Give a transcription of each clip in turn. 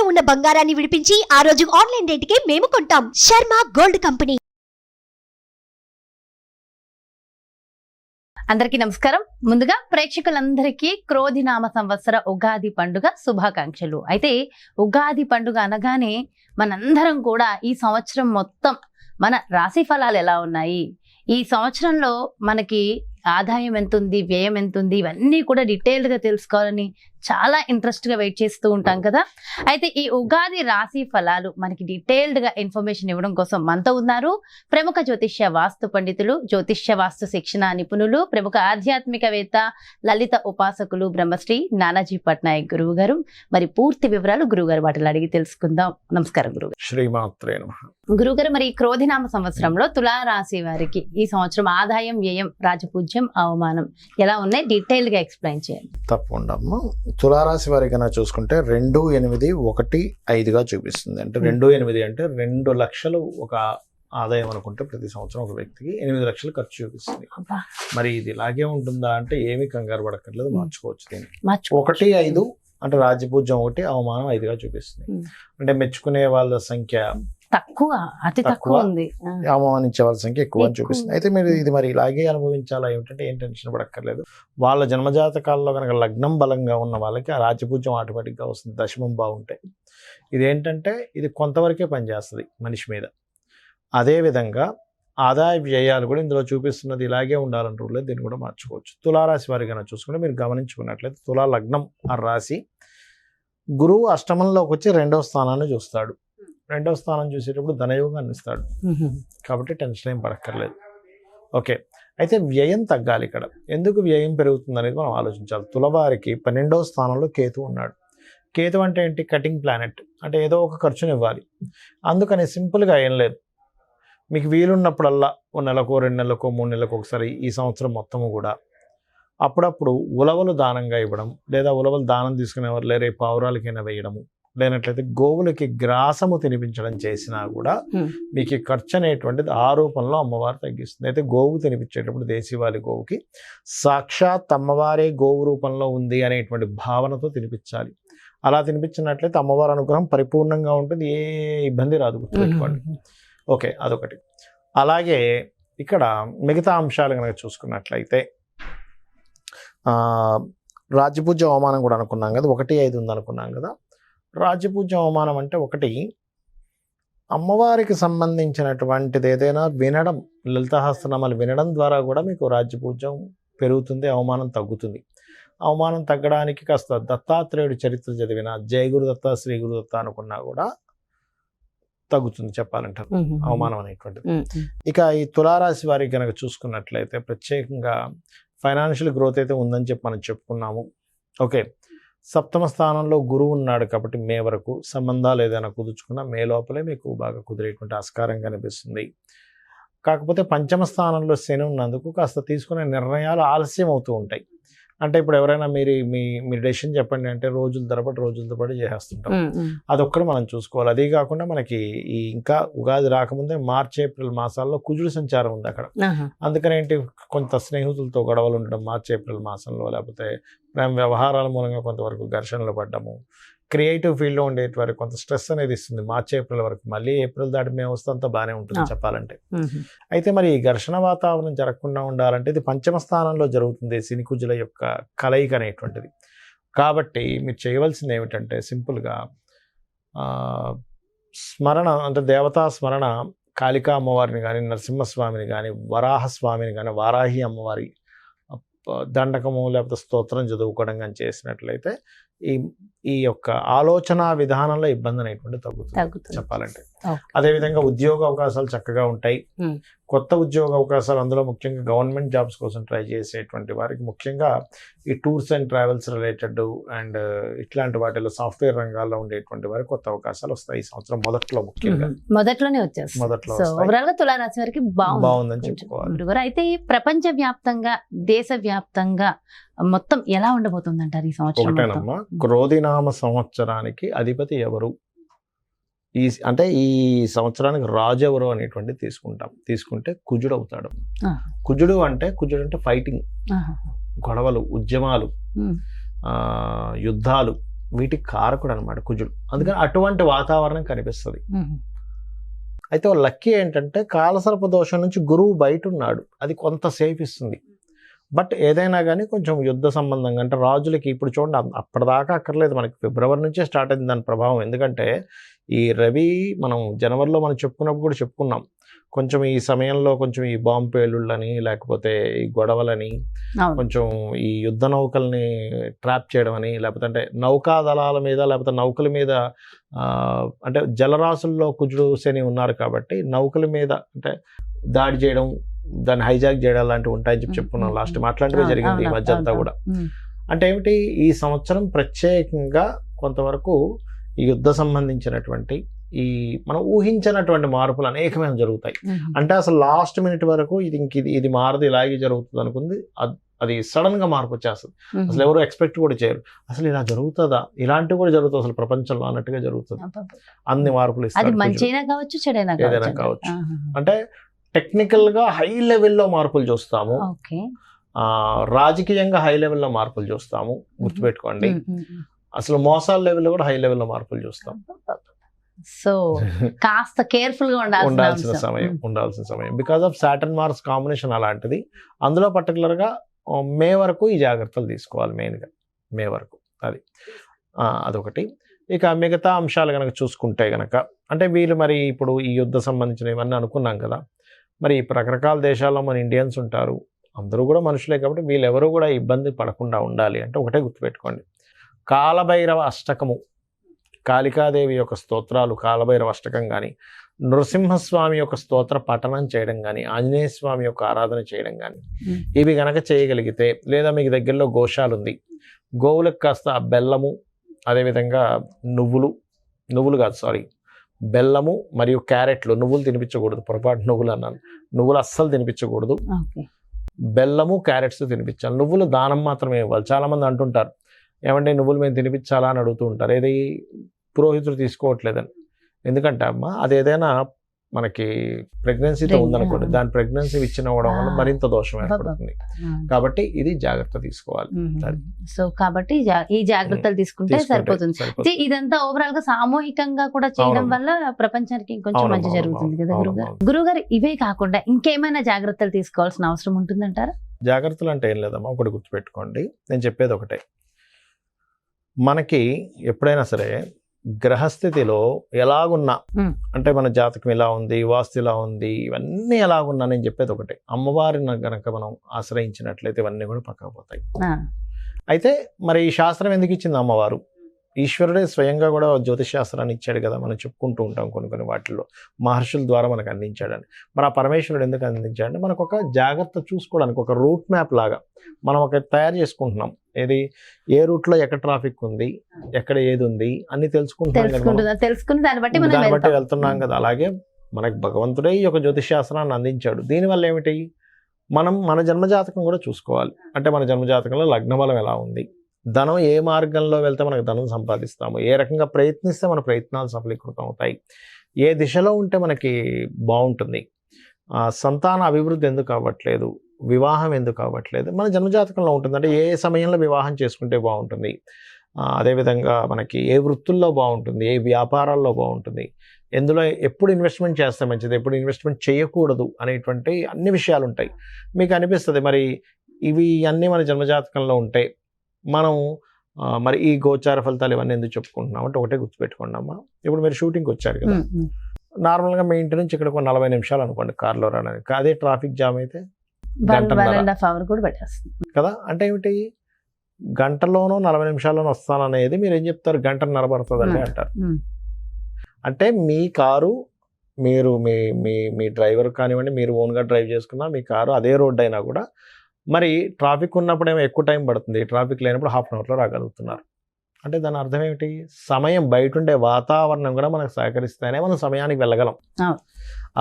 ఇంట్లో ఉన్న బంగారాన్ని విడిపించి ఆ రోజు ఆన్లైన్ రేటుకే మేము కొంటాం. Sharma gold company. అందరికీ నమస్కారం. ముందుగా ప్రేక్షకులందరికీ క్రోధినామ సంవత్సర ఉగాది పండుగ శుభాకాంక్షలు. అయితే ఉగాది పండుగ అనగానే మనందరం కూడా ఈ సంవత్సరం మొత్తం మన రాశి ఫలాలు ఎలా ఉన్నాయి, ఈ సంవత్సరంలో మనకి ఆదాయం ఎంత ఉంది, వ్యయం ఎంత ఉంది, ఇవన్నీ కూడా డీటెయిల్డ్గా తెలుసుకోవాలని చాలా ఇంట్రెస్ట్గా వెయిట్ చేస్తూ ఉంటాం కదా. అయితే ఈ ఉగాది రాశి ఫలాలు మనకి డీటెయిల్డ్గా ఇన్ఫర్మేషన్ ఇవ్వడం కోసం మనతో ఉన్నారు ప్రముఖ జ్యోతిష్య వాస్తు పండితులు, జ్యోతిష్య వాస్తు శిక్షణ నిపుణులు, ప్రముఖ ఆధ్యాత్మికవేత్త, లలిత ఉపాసకులు బ్రహ్మశ్రీ నానాజీ పట్నాయక్ గురువు గారు. మరి పూర్తి వివరాలు గురువుగారు వాటిలో అడిగి తెలుసుకుందాం. నమస్కారం గురువు. శ్రీమాత్రే నమః. గురువుగారు, మరి ఈ క్రోధినామ సంవత్సరంలో తులారాశి వారికి ఈ సంవత్సరం ఆదాయం, వ్యయం, రాజపూజ్యం, అవమానం ఎలా ఉన్నాయి డీటెయిల్ గా ఎక్స్ప్లెయిన్ చేయండి. తప్పకుండా అమ్మ. తులారాశి వారికి కన్నా చూసుకుంటే 2, 8, 1, 5గా చూపిస్తుంది. అంటే 2, 8 అంటే 2 లక్షలు ఒక ఆదాయం అనుకుంటే ప్రతి సంవత్సరం ఒక వ్యక్తికి 8 లక్షలు ఖర్చు చూపిస్తుంది. మరి ఇది ఇలాగే ఉంటుందా అంటే ఏమీ కంగారు పడక్కర్లేదు, మార్చుకోవచ్చు దీన్ని. 1, 5 అంటే రాజపూజ్యం 1, అవమానం 5గా చూపిస్తుంది. అంటే మెచ్చుకునే వాళ్ళ సంఖ్య తక్కువ, అతి తక్కువ ఉంది, అవమానించే వాళ్ళ సంఖ్య ఎక్కువ అని చూపిస్తుంది. అయితే మీరు ఇది మరి ఇలాగే అనుభవించాలా ఏమిటంటే ఏం టెన్షన్ పడక్కర్లేదు. వాళ్ళ జన్మజాతకాల్లో కనుక లగ్నం బలంగా ఉన్న వాళ్ళకి ఆ రాజపూజ్యం ఆటోమేటిక్గా వస్తుంది, దశమం బాగుంటాయి. ఇదేంటంటే ఇది కొంతవరకే పనిచేస్తుంది మనిషి మీద. అదేవిధంగా ఆదాయ వ్యయాలు కూడా ఇందులో చూపిస్తున్నది ఇలాగే ఉండాలంటే దీన్ని కూడా మార్చుకోవచ్చు. తులారాశి వారి కన్నా చూసుకుంటే మీరు గమనించుకున్నట్లయితే తులా లగ్నం ఆ రాశి, గురువు అష్టమంలోకి వచ్చి 2వ స్థానాన్ని చూస్తాడు. 2వ స్థానం చూసేటప్పుడు ధనయోగాన్ని ఇస్తాడు, కాబట్టి టెన్షన్ ఏం పడక్కర్లేదు. ఓకే, అయితే వ్యయం తగ్గాలి. ఇక్కడ ఎందుకు వ్యయం పెరుగుతుంది అనేది మనం ఆలోచించాలి. తులవారికి 12వ స్థానంలో కేతు ఉన్నాడు. కేతు అంటే ఏంటి? Cutting planet. అంటే ఏదో ఒక ఖర్చుని ఇవ్వాలి. అందుకని సింపుల్గా ఏం లేదు, మీకు వీలున్నప్పుడల్లా ఓ నెలకో 2 నెలలకో 3 నెలలకు ఒకసారి ఈ సంవత్సరం మొత్తము కూడా అప్పుడప్పుడు ఉలవలు దానంగా ఇవ్వడం, లేదా ఉలవలు దానం తీసుకునేవారు లేరే పావురాలకైనా వేయడము, లేనట్లయితే గోవులకి గ్రాసము తినిపించడం చేసినా కూడా మీకు ఖర్చు అనేటువంటిది ఆ రూపంలో అమ్మవారు తగ్గిస్తుంది. అయితే గోవు తినిపించేటప్పుడు దేశీవాలి గోవుకి సాక్షాత్ అమ్మవారే గోవు రూపంలో ఉంది అనేటువంటి భావనతో తినిపించాలి. అలా తినిపించినట్లయితే అమ్మవారి అనుగ్రహం పరిపూర్ణంగా ఉంటుంది, ఏ ఇబ్బంది రాదు, గుర్తుపెట్టుకోండి. ఓకే, అదొకటి. అలాగే ఇక్కడ మిగతా అంశాలు కనుక చూసుకున్నట్లయితే రాజ్యపూజ్య అవమానం కూడా అనుకున్నాం కదా, 1, 5 ఉంది అనుకున్నాం కదా. రాజ్యపూజ్య అవమానం అంటే ఒకటి, అమ్మవారికి సంబంధించినటువంటిది ఏదైనా వినడం, లలితాసహస్రనామాలు వినడం ద్వారా కూడా మీకు రాజ్యపూజ్యం పెరుగుతుంది, అవమానం తగ్గుతుంది. అవమానం తగ్గడానికి కాస్త దత్తాత్రేయుడి చరిత్ర చదివిన, జయ గురుదత్త, శ్రీ గురుదత్త అనుకున్నా కూడా తగ్గుతుంది చెప్పాలంటారు అవమానం అనేటువంటిది. ఇక ఈ తులారాశి వారికి కనుక చూసుకున్నట్లయితే ప్రత్యేకంగా ఫైనాన్షియల్ గ్రోత్ అయితే ఉందని చెప్పి మనం చెప్పుకున్నాము. ఓకే, 7వ స్థానంలో గురువు ఉన్నాడు కాబట్టి మే వరకు సంబంధాలు ఏదైనా కుదుర్చుకున్నా మే లోపలే మీకు బాగా కుదిరేటువంటి ఆస్కారం కనిపిస్తుంది. కాకపోతే 5వ స్థానంలో శని ఉన్నందుకు కాస్త తీసుకునే నిర్ణయాలు ఆలస్యం అవుతూ ఉంటాయి. అంటే ఇప్పుడు ఎవరైనా మీరు డెసిషన్ చెప్పండి అంటే రోజుల తరబడి చేసేస్తుంటాం. అదొక్కటి మనం చూసుకోవాలి. అదే కాకుండా మనకి ఈ ఇంకా ఉగాది రాకముందే మార్చి, ఏప్రిల్ మాసాల్లో కుజుడు సంచారం ఉంది అక్కడ. అందుకని ఏంటి, కొంత స్నేహితులతో గొడవలు ఉండడం మార్చి, ఏప్రిల్ మాసంలో, లేకపోతే ప్రేమ వ్యవహారాల మూలంగా కొంతవరకు ఘర్షణలు పడ్డము, క్రియేటివ్ ఫీల్డ్లో ఉండేటి వరకు కొంత స్ట్రెస్ అనేది ఇస్తుంది మార్చి, ఏప్రిల్ వరకు. మళ్ళీ ఏప్రిల్ దాటి మే వస్తే అంతా బాగానే ఉంటుంది చెప్పాలంటే. అయితే మరి ఈ ఘర్షణ వాతావరణం జరగకుండా ఉండాలంటే ఇది 5వ స్థానంలో జరుగుతుంది, శని కుజుల యొక్క కలయిక అనేటువంటిది. కాబట్టి మీరు చేయవలసింది ఏమిటంటే సింపుల్గా స్మరణ, అంటే దేవతా స్మరణ, కాళికా అమ్మవారిని కానీ, నరసింహస్వామిని కానీ, వరాహస్వామిని కానీ, వారాహి అమ్మవారి దండకము లేకపోతే స్తోత్రం చదువుకోవడం కానీ చేసినట్లయితే ఈ యొక్క ఆలోచన విధానంలో ఇబ్బంది అనేటువంటి తగ్గుతుంది చెప్పాలంటే. అదేవిధంగా ఉద్యోగ అవకాశాలు చక్కగా ఉంటాయి. కొత్త ఉద్యోగ అవకాశాలు, అందులో ముఖ్యంగా గవర్నమెంట్ జాబ్స్ కోసం ట్రై చేసేటువంటి వారికి ముఖ్యంగా ఈ tours and travels related and ఇట్లాంటి వాటిలో సాఫ్ట్వేర్ రంగాల్లో ఉండేటువంటి వారికి కొత్త అవకాశాలు వస్తాయి ఈ సంవత్సరం మొదట్లో, ముఖ్యంగా మొదట్లో తులారాశి వారికి బాగుందని చెప్పుకోవాలి. అయితే ప్రపంచ వ్యాప్తంగా, దేశ వ్యాప్తంగా మొత్తం ఎలా ఉండబోతుంది అంటారు ఈ సంవత్సరం? ఒకటేనమ్మా, క్రోధినామ సంవత్సరానికి అధిపతి ఎవరు, అంటే ఈ సంవత్సరానికి రాజు ఎవరు అనేటువంటి తీసుకుంటే కుజుడు అవుతాడు. కుజుడు అంటే ఫైటింగ్, గొడవలు, ఉద్యమాలు, యుద్ధాలు, వీటికి కారకుడు అనమాట కుజుడు. అందుకని అటువంటి వాతావరణం కనిపిస్తుంది. అయితే లక్కీ ఏంటంటే కాలసర్ప దోషం నుంచి గురువు బయట ఉన్నాడు, అది కొంత సేఫ్ ఇస్తుంది. బట్ ఏదైనా కానీ కొంచెం యుద్ధ సంబంధంగా అంటే రాజులకి ఇప్పుడు చూడండి అప్పటిదాకా అక్కర్లేదు, మనకి ఫిబ్రవరి నుంచే స్టార్ట్ అయింది దాని ప్రభావం. ఎందుకంటే ఈ రవి మనం జనవరిలో మనం చెప్పుకున్నప్పుడు కూడా చెప్పుకున్నాం, కొంచెం ఈ సమయంలో కొంచెం ఈ బాంబు పేలుళ్ళని లేకపోతే ఈ గొడవలని కొంచెం ఈ యుద్ధ నౌకల్ని ట్రాప్ చేయడం అని లేకపోతే అంటే నౌకా దళాల మీద లేకపోతే నౌకల మీద అంటే జలరాశుల్లో కుజుడు శని ఉన్నారు కాబట్టి నౌకల మీద అంటే దాడి చేయడం, దాన్ని హైజాక్ చేయడం లాంటివి ఉంటాయని చెప్పి చెప్పుకున్నాం లాస్ట్ అట్లాంటివే జరిగింది ఈ మధ్య అంతా కూడా. అంటే ఏమిటి ఈ సంవత్సరం ప్రత్యేకంగా కొంతవరకు ఈ యుద్ధ సంబంధించినటువంటి ఈ మనం ఊహించినటువంటి మార్పులు అనేకమైన జరుగుతాయి. అంటే అసలు లాస్ట్ మినిట్ వరకు ఇది మారదు, ఇలాగే జరుగుతుంది అనుకుంది, అది సడన్ గా మార్పు వచ్చేస్తుంది. అసలు ఎవరు ఎక్స్పెక్ట్ కూడా చేయరు, అసలు ఇలా జరుగుతుందా, ఇలాంటివి కూడా జరుగుతుంది అసలు ప్రపంచంలో అన్నట్టుగా జరుగుతుంది. అన్ని మార్పులు ఇస్తారు, ఏదైనా కావచ్చు. అంటే టెక్నికల్ గా హై లెవెల్లో మార్పులు చూస్తాము, రాజకీయంగా హై లెవెల్లో మార్పులు చూస్తాము, గుర్తుపెట్టుకోండి. అసలు మోసాల లెవెల్లో కూడా హై లెవెల్లో మార్పులు చూస్తాం. సో కాస్త కేర్ఫుల్ గా ఉండాల్సిన సమయం because of Saturn Mars combination అలాంటిది. అందులో పర్టికులర్ గా మే వరకు ఈ జాగ్రత్తలు తీసుకోవాలి, మెయిన్గా మే వరకు. అదొకటి. ఇక మిగతా అంశాలు కనుక చూసుకుంటే కనుక అంటే వీళ్ళు మరి ఇప్పుడు ఈ యుద్ధ సంబంధించిన ఇవన్నీ అనుకున్నాం కదా, మరి రకరకాల దేశాల్లో మన ఇండియన్స్ ఉంటారు, అందరూ కూడా మనుషులే కాబట్టి వీళ్ళెవరూ కూడా ఇబ్బంది పడకుండా ఉండాలి అంటే ఒకటే గుర్తుపెట్టుకోండి, కాలభైరవ అష్టకము, కాళికాదేవి యొక్క స్తోత్రాలు, కాలభైరవ అష్టకం కానీ, నృసింహస్వామి యొక్క స్తోత్ర పఠనం చేయడం కానీ, ఆంజనేయ స్వామి యొక్క ఆరాధన చేయడం కానీ, ఇవి గనక చేయగలిగితే, లేదా మీకు దగ్గరలో గోశాల ఉంది, గోవులకు కాస్త బెల్లము, అదేవిధంగా నువ్వులు కాదు సారీ బెల్లము మరియు క్యారెట్లు, నువ్వులు తినిపించకూడదు, పొరపాటు నువ్వులు అన్నాను, నువ్వులు అస్సలు తినిపించకూడదు, బెల్లము క్యారెట్స్ తినిపించాలి. నువ్వులు దానం మాత్రమే ఇవ్వాలి. చాలామంది అంటుంటారు ఏమంటే నువ్వులు మేము తినిపించాలా అని అడుగుతూ ఉంటారు, ఏది పురోహితుడు తీసుకోవట్లేదని. ఎందుకంటే అమ్మ అది ఏదైనా మనకి ప్రెగ్నెన్సీతో ఉందనుకోండి, దాని ప్రెగ్నెన్సీ ఇచ్చినవ్వడం వల్ల మరింత దోషం ఏర్పడుతుంది. కాబట్టి ఇది జాగ్రత్త తీసుకోవాలి. సో కాబట్టి ఈ జాగ్రత్తలు తీసుకుంటే సరిపోతుంది. ఇదంతా ఓవరాల్ గా సామూహికంగా కూడా చేయడం వల్ల ప్రపంచానికి ఇంకొంచెం మంచి జరుగుతుంది కదా గురుగారు. ఇవే కాకుండా ఇంకేమైనా జాగ్రత్తలు తీసుకోవాల్సిన అవసరం ఉంటుందంటారా? జాగ్రత్తలు అంటే ఏం లేదమ్మా, ఒకటి గుర్తుపెట్టుకోండి, నేను చెప్పేది ఒకటే, మనకి ఎప్పుడైనా సరే గ్రహస్థితిలో ఎలాగున్నా అంటే మన జాతకం ఇలా ఉంది, వాస్తు ఇలా ఉంది, ఇవన్నీ ఎలాగున్నా నేను చెప్పేది ఒకటే, అమ్మవారిని గనక మనం ఆశ్రయించినట్లయితే ఇవన్నీ కూడా పక్కకు పోతాయి. అయితే మరి ఈ శాస్త్రం ఎందుకు ఇచ్చింది అమ్మవారు? ఈశ్వరుడే స్వయంగా కూడా జ్యోతిష్ శాస్త్రాన్ని ఇచ్చాడు కదా, మనం చెప్పుకుంటూ ఉంటాం కొన్ని వాటిల్లో మహర్షుల ద్వారా మనకు అందించాడని. మరి ఆ పరమేశ్వరుడు ఎందుకు అందించాడంటే మనకు ఒక జాగ్రత్త చూసుకోవడానికి, ఒక రూట్ మ్యాప్ లాగా మనం ఒక తయారు చేసుకుంటున్నాం. ఏది ఏ రూట్ లో ఎక్కడ ట్రాఫిక్ ఉంది, ఎక్కడ ఏది ఉంది అన్ని తెలుసుకుని దాన్ని బట్టి వెళ్తున్నాం కదా. అలాగే మనకు భగవంతుడే ఈ యొక్క జ్యోతిష్ శాస్త్రాన్ని అందించాడు. దీనివల్ల ఏమిటి, మనం మన జన్మజాతకం కూడా చూసుకోవాలి. అంటే మన జన్మజాతకంలో లగ్నబలం ఎలా ఉంది, ధనం ఏ మార్గంలో వెళ్తే మనకు ధనం సంపాదిస్తాము, ఏ రకంగా ప్రయత్నిస్తే మన ప్రయత్నాలు సఫలీకృతం అవుతాయి, ఏ దిశలో ఉంటే మనకి బాగుంటుంది, సంతాన అభివృద్ధి ఎందుకు అవ్వట్లేదు, వివాహం ఎందుకు అవ్వట్లేదు, మన జన్మజాతకంలో ఉంటుంది. అంటే ఏ సమయంలో వివాహం చేసుకుంటే బాగుంటుంది, అదేవిధంగా మనకి ఏ వృత్తుల్లో బాగుంటుంది, ఏ వ్యాపారాల్లో బాగుంటుంది, ఎందులో ఎప్పుడు ఇన్వెస్ట్మెంట్ చేస్తే మంచిది, ఎప్పుడు ఇన్వెస్ట్మెంట్ చేయకూడదు అనేటువంటి అన్ని విషయాలు ఉంటాయి. మీకు అనిపిస్తుంది మరి ఇవి అన్నీ మన జన్మజాతకంలో ఉంటాయి, మనం మరి ఈ గోచార ఫలితాలు ఇవన్నీ ఎందుకు చెప్పుకుంటున్నాం అంటే ఒకటే గుర్తుపెట్టుకోండి అమ్మా. ఇప్పుడు మీరు షూటింగ్కి వచ్చారు కదా, నార్మల్గా మీ ఇంటి నుంచి ఇక్కడ 40 నిమిషాలు అనుకోండి కార్లో రావడానికి, అదే ట్రాఫిక్ జామ్ అయితే కదా. అంటే ఏమిటి, గంటలోనో 40 నిమిషాల్లోనో వస్తాననేది మీరు ఏం చెప్తారు, గంటన్నర పడుతుందండి అంటారు. అంటే మీ కారు మీరు మీ డ్రైవర్ కానివ్వండి, మీరు ఓన్గా డ్రైవ్ చేసుకున్నా మీ కారు అదే రోడ్డు అయినా కూడా మరి ట్రాఫిక్ ఉన్నప్పుడు ఏమో ఎక్కువ టైం పడుతుంది, ట్రాఫిక్ లేనప్పుడు ½ అన్ అవర్లో రాగలుగుతున్నారు. అంటే దాని అర్థం ఏమిటి, సమయం బయట ఉండే వాతావరణం కూడా మనకు సహకరిస్తేనే మనం సమయానికి వెళ్ళగలం.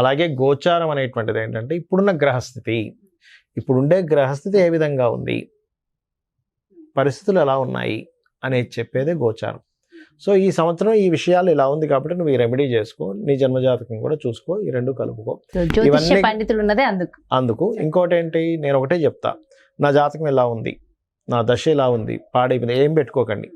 అలాగే గోచారం అనేటువంటిది ఏంటంటే ఇప్పుడున్న గ్రహస్థితి, ఇప్పుడుండే గ్రహస్థితి ఏ విధంగా ఉంది, పరిస్థితులు ఎలా ఉన్నాయి అనేది చెప్పేదే గోచారం. సో ఈ సంవత్సరం ఈ విషయాలు ఇలా ఉంది కాబట్టి నువ్వు ఈ రెమెడీ చేసుకో, నీ జన్మజాతకం కూడా చూసుకో, ఈ రెండు కలుపుకో. అందుకు ఇంకోటి ఏంటి, నేను ఒకటే చెప్తా, నా జాతకం ఎలా ఉంది, నా దశ ఎలా ఉంది, పాడైపోయింది ఏం పెట్టుకోకండి.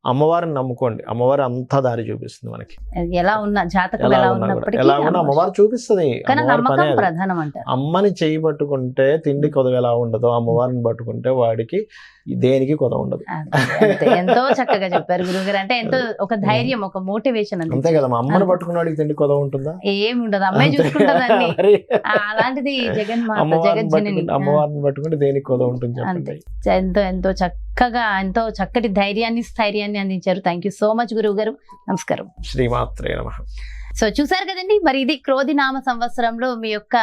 అమ్మవారిని నమ్ముకోండి, అమ్మవారు అంతా దారి చూపిస్తుంది మనకి. ఎలా ఉన్నా జాతకం ఎలా ఎలా ఉన్నా కూడా, ఉన్నప్పటికీ ఎలా ఉన్నా అమ్మవారు చూపిస్తుంది. కానీ అమ్మవారి పనే నమ్మకం అది. ప్రధానం అంటారు. అమ్మని చేయి పట్టుకుంటే తిండి కొదవ ఎలా ఉండదో, అమ్మవారిని పట్టుకుంటే వాడికి దేనికి కొదవ ఉండదు. అంతే. ఎంతో చక్కగా చెప్పారు గురువుగారు. అంటే ఎంతో ఒక ధైర్యం, ఒక మోటివేషన్ అంతే కదా, మా అమ్మని పట్టుకున్న వాడికి తిండి కొదవ ఉంటుందా? ఏమి ఉండదు, అమ్మాయి చూసుకుంటదండి. మరి అలాంటిది జగన్మాత అమ్మవారిని జగజ్జనని. పట్టుకుంటే, అమ్మవారిని పట్టుకుంటే దేనికి కొదవ ఉంటుంది అంతే. చెప్పండి. ఎంతో ఎంతో చక్కగా, ఎంతో చక్కటి ధైర్యాన్ని స్థైర్యాన్ని అందించారు. థ్యాంక్ యూ సో మచ్ గురువు గారు. నమస్కారం. శ్రీమాత్రే నమః. సో చూసారు కదండి, మరి ఇది క్రోధి నామ సంవత్సరంలో మీ యొక్క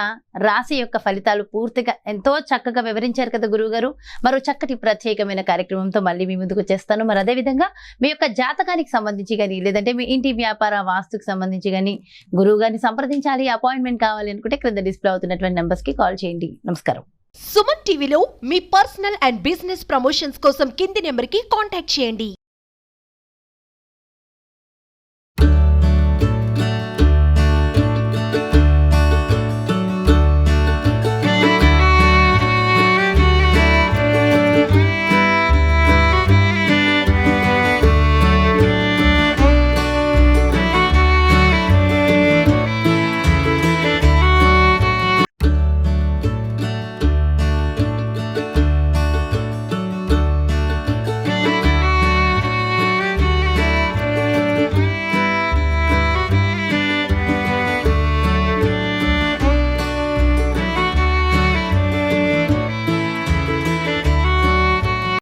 రాశి యొక్క ఫలితాలు పూర్తిగా ఎంతో చక్కగా వివరించారు కదా గురువు గారు. మరో చక్కటి ప్రత్యేకమైన కార్యక్రమంతో మళ్ళీ మీ ముందుకు వచ్చేస్తాను. మరి అదే విధంగా మీ యొక్క జాతకానికి సంబంధించి కానీ, లేదంటే మీ ఇంటి వ్యాపార వాస్తుకు సంబంధించి కానీ గురువు గారిని సంప్రదించాలి, అపాయింట్మెంట్ కావాలి అనుకుంటే క్రింద డిస్ప్లే అవుతున్నటువంటి నెంబర్స్ కి కాల్ చేయండి. నమస్కారం. సుమన్ టీవీలో మీ పర్సనల్ అండ్ బిజినెస్ ప్రమోషన్స్ కోసం కింది నెంబర్కి కాంటాక్ట్ చేయండి.